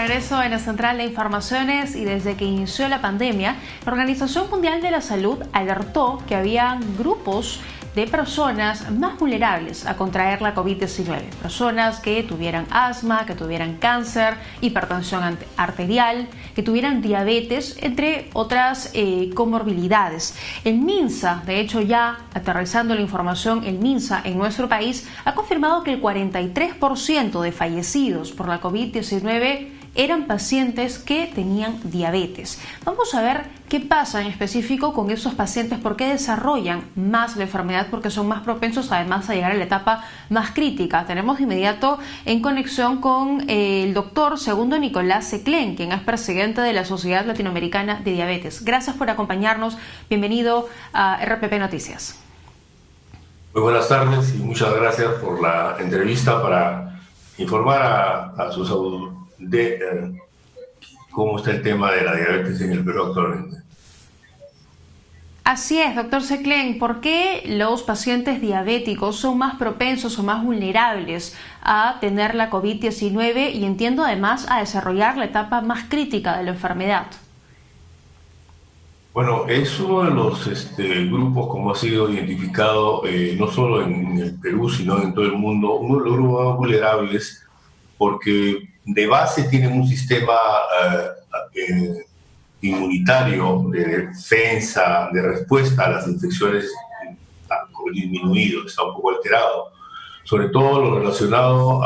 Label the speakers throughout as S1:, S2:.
S1: regreso en la central de informaciones y desde que inició la pandemia, la Organización Mundial de la Salud alertó que había grupos de personas más vulnerables a contraer la COVID-19. Personas que tuvieran asma, que tuvieran cáncer, hipertensión arterial, que tuvieran diabetes, entre otras comorbilidades. El MINSA, de hecho ya aterrizando la información, el MINSA en nuestro país ha confirmado que el 43% de fallecidos por la COVID-19 eran pacientes que tenían diabetes. Vamos a ver qué pasa en específico con esos pacientes, por qué desarrollan más la enfermedad, porque son más propensos además a llegar a la etapa más crítica. Tenemos de inmediato en conexión con el doctor Segundo Nicolás Seclén, quien es presidente de la Sociedad Latinoamericana de Diabetes. Gracias por acompañarnos. Bienvenido a RPP Noticias.
S2: Muy buenas tardes y muchas gracias por la entrevista para informar a sus auditores de cómo está el tema de la diabetes en el Perú actualmente.
S1: Así es, doctor Seclén. ¿Por qué los pacientes diabéticos son más propensos o más vulnerables a tener la COVID-19 y entiendo además a desarrollar la etapa más crítica de la enfermedad?
S2: Bueno, es uno de los grupos, como ha sido identificado no solo en el Perú, sino en todo el mundo, uno de los grupos más vulnerables porque de base tienen un sistema inmunitario de defensa, de respuesta a las infecciones disminuido, está un poco alterado. Sobre todo lo relacionado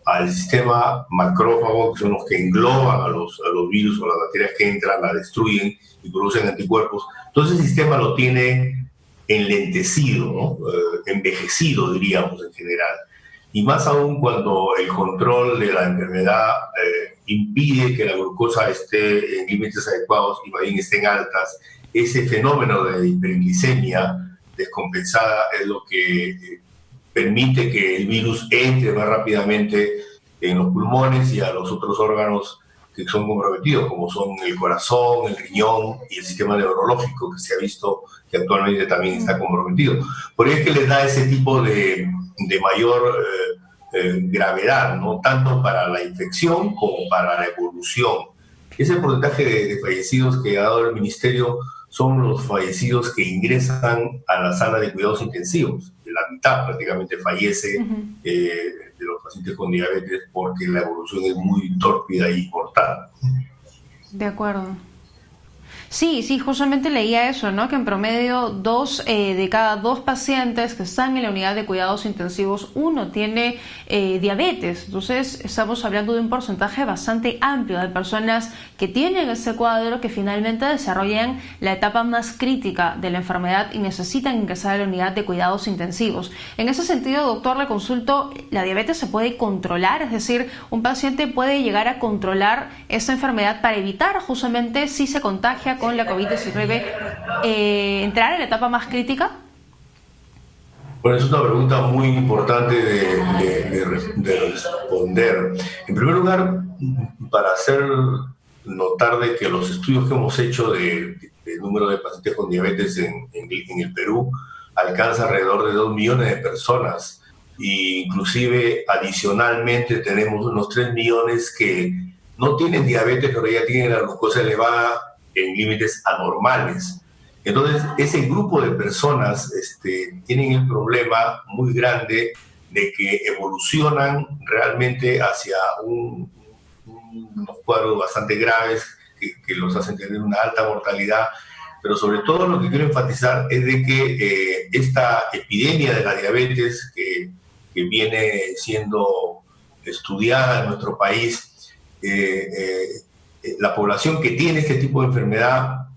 S2: al sistema macrófago, que son los que engloban a los virus o las bacterias que entran, la destruyen y producen anticuerpos. Entonces el sistema lo tiene enlentecido, ¿no? Envejecido, diríamos, en general. Y más aún cuando el control de la enfermedad impide que la glucosa esté en límites adecuados y más bien estén altas, ese fenómeno de hiperglicemia descompensada es lo que permite que el virus entre más rápidamente en los pulmones y a los otros órganos que son comprometidos, como son el corazón, el riñón y el sistema neurológico, que se ha visto que actualmente también está comprometido. Por eso es que les da ese tipo de mayor gravedad, ¿no? Tanto para la infección como para la evolución. Ese porcentaje de fallecidos que ha dado el Ministerio son los fallecidos que ingresan a la sala de cuidados intensivos. La mitad prácticamente fallece de los pacientes con diabetes porque la evolución es muy tórpida y mortal.
S1: De acuerdo. Sí, justamente leía eso, ¿no? Que en promedio de cada dos pacientes que están en la unidad de cuidados intensivos, uno tiene diabetes. Entonces estamos hablando de un porcentaje bastante amplio de personas que tienen ese cuadro que finalmente desarrollan la etapa más crítica de la enfermedad y necesitan ingresar a la unidad de cuidados intensivos. En ese sentido, doctor, le consulto, ¿la diabetes se puede controlar? Es decir, ¿un paciente puede llegar a controlar esa enfermedad para evitar justamente si se contagia con la COVID-19 entrar en la etapa más crítica?
S2: Bueno, es una pregunta muy importante de responder. En primer lugar, para hacer notar de que los estudios que hemos hecho de número de pacientes con diabetes en el Perú alcanza alrededor de 2 millones de personas. E inclusive, adicionalmente, tenemos unos 3 millones que no tienen diabetes, pero ya tienen la glucosa elevada en límites anormales. Entonces, ese grupo de personas tienen el problema muy grande de que evolucionan realmente hacia unos cuadros bastante graves que los hacen tener una alta mortalidad. Pero sobre todo lo que quiero enfatizar es de que esta epidemia de la diabetes que viene siendo estudiada en nuestro país, la población que tiene este tipo de enfermedad,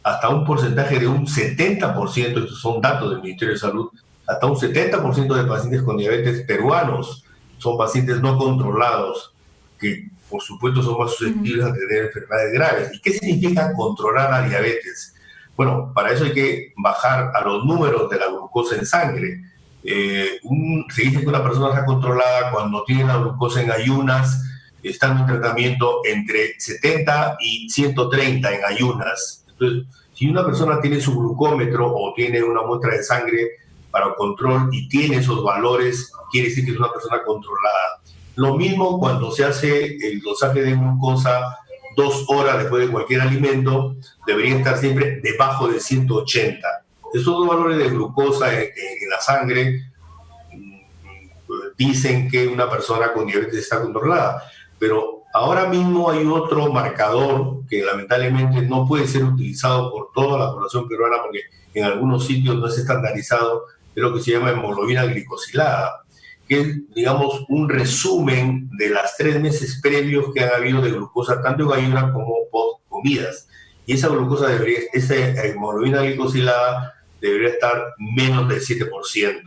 S2: hasta un porcentaje de un 70%, estos son datos del Ministerio de Salud, hasta un 70% de pacientes con diabetes peruanos son pacientes no controlados, que por supuesto son más susceptibles a tener enfermedades graves. ¿Y qué significa controlar la diabetes? Bueno, para eso hay que bajar a los números de la glucosa en sangre. Se dice que una persona está controlada cuando tiene la glucosa en ayunas, está en un tratamiento entre 70 y 130 en ayunas. Entonces, si una persona tiene su glucómetro o tiene una muestra de sangre para control y tiene esos valores, quiere decir que es una persona controlada. Lo mismo cuando se hace el dosaje de glucosa 2 horas después de cualquier alimento, debería estar siempre debajo de 180. Esos dos valores de glucosa en la sangre dicen que una persona con diabetes está controlada, pero ahora mismo hay otro marcador que lamentablemente no puede ser utilizado por toda la población peruana porque en algunos sitios no es estandarizado, es lo que se llama hemoglobina glicosilada, que es, digamos, un resumen de las 3 meses previos que han habido de glucosa, tanto en ayunas como post comidas. Y esa glucosa esa hemoglobina glicosilada debería estar menos del 7%.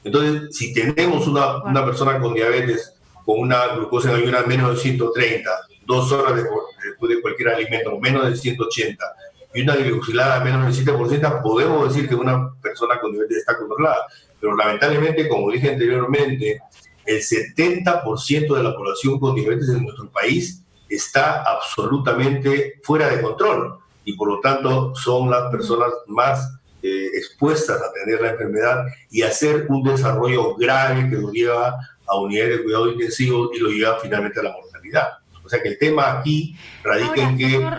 S2: Entonces, si tenemos una persona con diabetes con una glucosa en ayunas menos de 130, 2 horas después de cualquier alimento, menos de 180, y una glicosilada menos del 7%, podemos decir que una persona con diabetes está controlada. Pero lamentablemente, como dije anteriormente, el 70% de la población con diabetes en nuestro país está absolutamente fuera de control y por lo tanto son las personas más expuestas a tener la enfermedad y a hacer un desarrollo grave que lo lleva a unidades de cuidado intensivo y lo lleva finalmente a la mortalidad. O sea que el tema aquí radica en que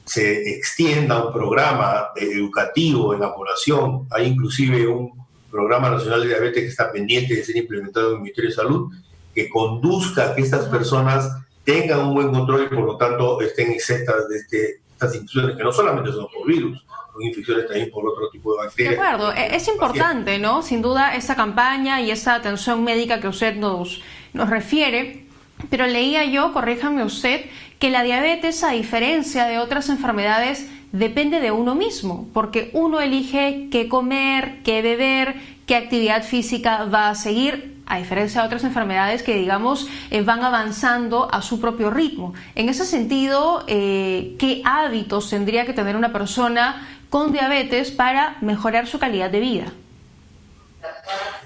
S2: se extienda un programa educativo en la población. Hay inclusive un programa nacional de diabetes que está pendiente de ser implementado en el Ministerio de Salud, que conduzca a que estas personas tengan un buen control y por lo tanto estén exentas de estas infecciones que no solamente son por virus, son infecciones también por otro tipo de bacterias.
S1: De acuerdo, es importante, ¿no? Sin duda esa campaña y esa atención médica que usted nos refiere, pero leía yo, corríjame usted, que la diabetes, a diferencia de otras enfermedades, depende de uno mismo, porque uno elige qué comer, qué beber, qué actividad física va a seguir, a diferencia de otras enfermedades que, digamos, van avanzando a su propio ritmo. En ese sentido, ¿qué hábitos tendría que tener una persona con diabetes para mejorar su calidad de vida?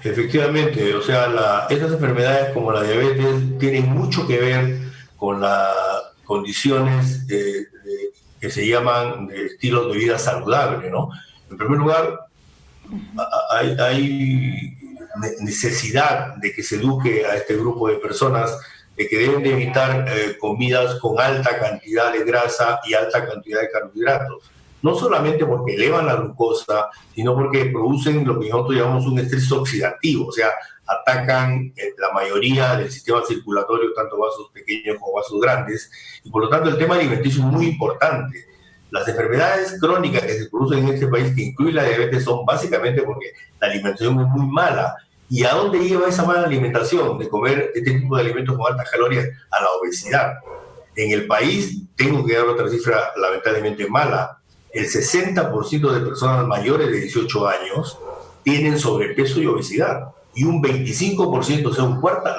S2: Efectivamente, o sea, estas enfermedades como la diabetes tienen mucho que ver con las condiciones que se llaman de estilos de vida saludable, ¿no? En primer lugar, hay necesidad de que se eduque a este grupo de personas de que deben de evitar comidas con alta cantidad de grasa y alta cantidad de carbohidratos. No solamente porque elevan la glucosa, sino porque producen lo que nosotros llamamos un estrés oxidativo, o sea, atacan la mayoría del sistema circulatorio, tanto vasos pequeños como vasos grandes, y por lo tanto el tema alimenticio es muy importante. Las enfermedades crónicas que se producen en este país, que incluyen la diabetes, son básicamente porque la alimentación es muy mala. ¿Y a dónde lleva esa mala alimentación de comer este tipo de alimentos con altas calorías? A la obesidad. En el país, tengo que dar otra cifra lamentablemente mala, el 60% de personas mayores de 18 años tienen sobrepeso y obesidad. Y un 25%, o sea,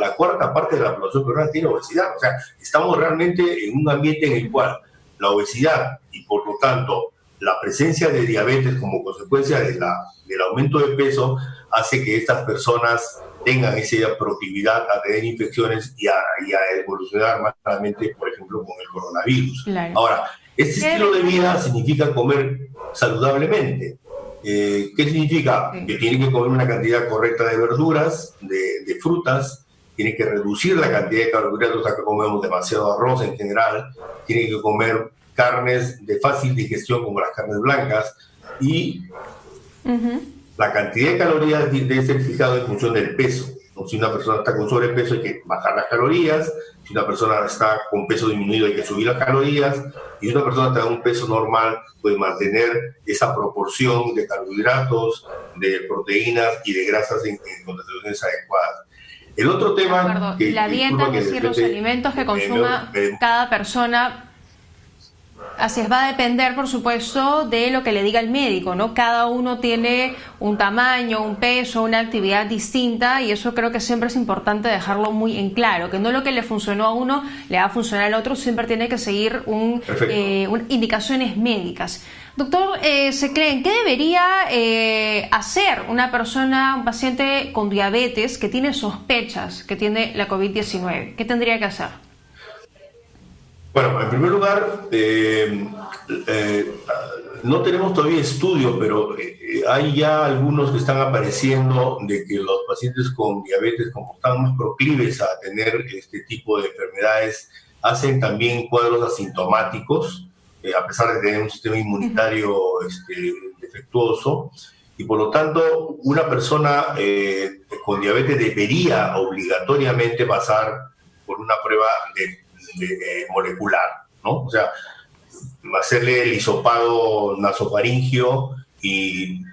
S2: la cuarta parte de la población peruana tiene obesidad. O sea, estamos realmente en un ambiente en el cual la obesidad y por lo tanto la presencia de diabetes como consecuencia del aumento de peso hace que estas personas tengan esa proclividad a tener infecciones y a evolucionar más claramente, por ejemplo, con el coronavirus. Claro. Ahora, este estilo de vida significa comer saludablemente. ¿Qué significa? Que tiene que comer una cantidad correcta de verduras, de frutas, tiene que reducir la cantidad de carbohidratos, acá comemos demasiado arroz en general, tiene que comer carnes de fácil digestión como las carnes blancas y la cantidad de calorías debe ser fijada en función del peso. Si una persona está con sobrepeso hay que bajar las calorías, si una persona está con peso disminuido hay que subir las calorías, y si una persona está en un peso normal puede mantener esa proporción de carbohidratos, de proteínas y de grasas en concentraciones adecuadas. El otro tema...
S1: La dieta, es decir, los alimentos que consuma cada persona, así es, va a depender, por supuesto, de lo que le diga el médico, ¿no? Cada uno tiene un tamaño, un peso, una actividad distinta y eso creo que siempre es importante dejarlo muy en claro, que no lo que le funcionó a uno le va a funcionar al otro, siempre tiene que seguir indicaciones médicas. Doctor Seclen, ¿qué debería hacer una persona, un paciente con diabetes que tiene sospechas que tiene la COVID-19? ¿Qué tendría que hacer?
S2: Bueno, en primer lugar, no tenemos todavía estudios, pero hay ya algunos que están apareciendo de que los pacientes con diabetes, como están más proclives a tener este tipo de enfermedades, hacen también cuadros asintomáticos, a pesar de tener un sistema inmunitario defectuoso, y por lo tanto una persona con diabetes debería obligatoriamente pasar por una prueba molecular, ¿no? O sea, hacerle el hisopado nasofaringio y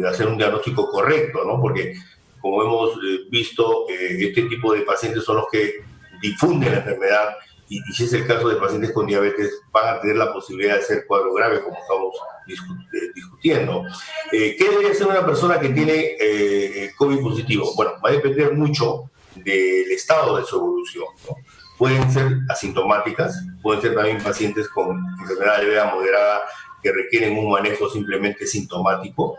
S2: hacer un diagnóstico correcto, ¿no? Porque como hemos visto, este tipo de pacientes son los que difunden la enfermedad y si es el caso de pacientes con diabetes van a tener la posibilidad de hacer cuadro grave, como estamos discutiendo. ¿Qué debería hacer una persona que tiene COVID positivo? Bueno, va a depender mucho del estado de su evolución, ¿no? Pueden ser asintomáticas, pueden ser también pacientes con enfermedad leve a moderada que requieren un manejo simplemente sintomático,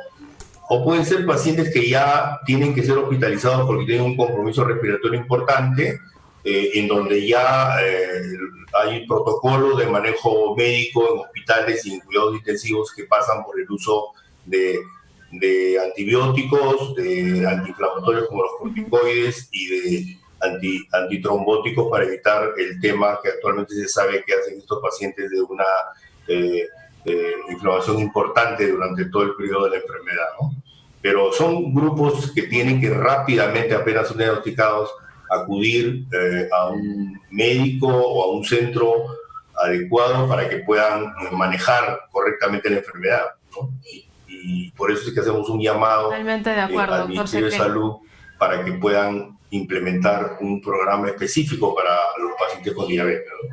S2: o pueden ser pacientes que ya tienen que ser hospitalizados porque tienen un compromiso respiratorio importante, en donde ya hay protocolo de manejo médico en hospitales y en cuidados intensivos que pasan por el uso de antibióticos, de antiinflamatorios como los corticoides y de antitrombóticos para evitar el tema que actualmente se sabe que hacen estos pacientes de una inflamación importante durante todo el periodo de la enfermedad, ¿no? Pero son grupos que tienen que rápidamente, apenas son diagnosticados, acudir a un médico o a un centro adecuado para que puedan manejar correctamente la enfermedad, ¿no? Y por eso es que hacemos un llamado al Ministerio de Salud para que puedan implementar un programa específico para los pacientes con diabetes, ¿no?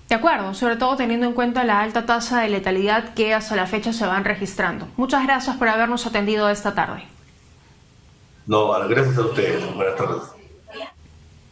S1: De acuerdo, sobre todo teniendo en cuenta la alta tasa de letalidad que hasta la fecha se van registrando. Muchas gracias por habernos atendido esta tarde.
S2: No, gracias a ustedes. Buenas tardes.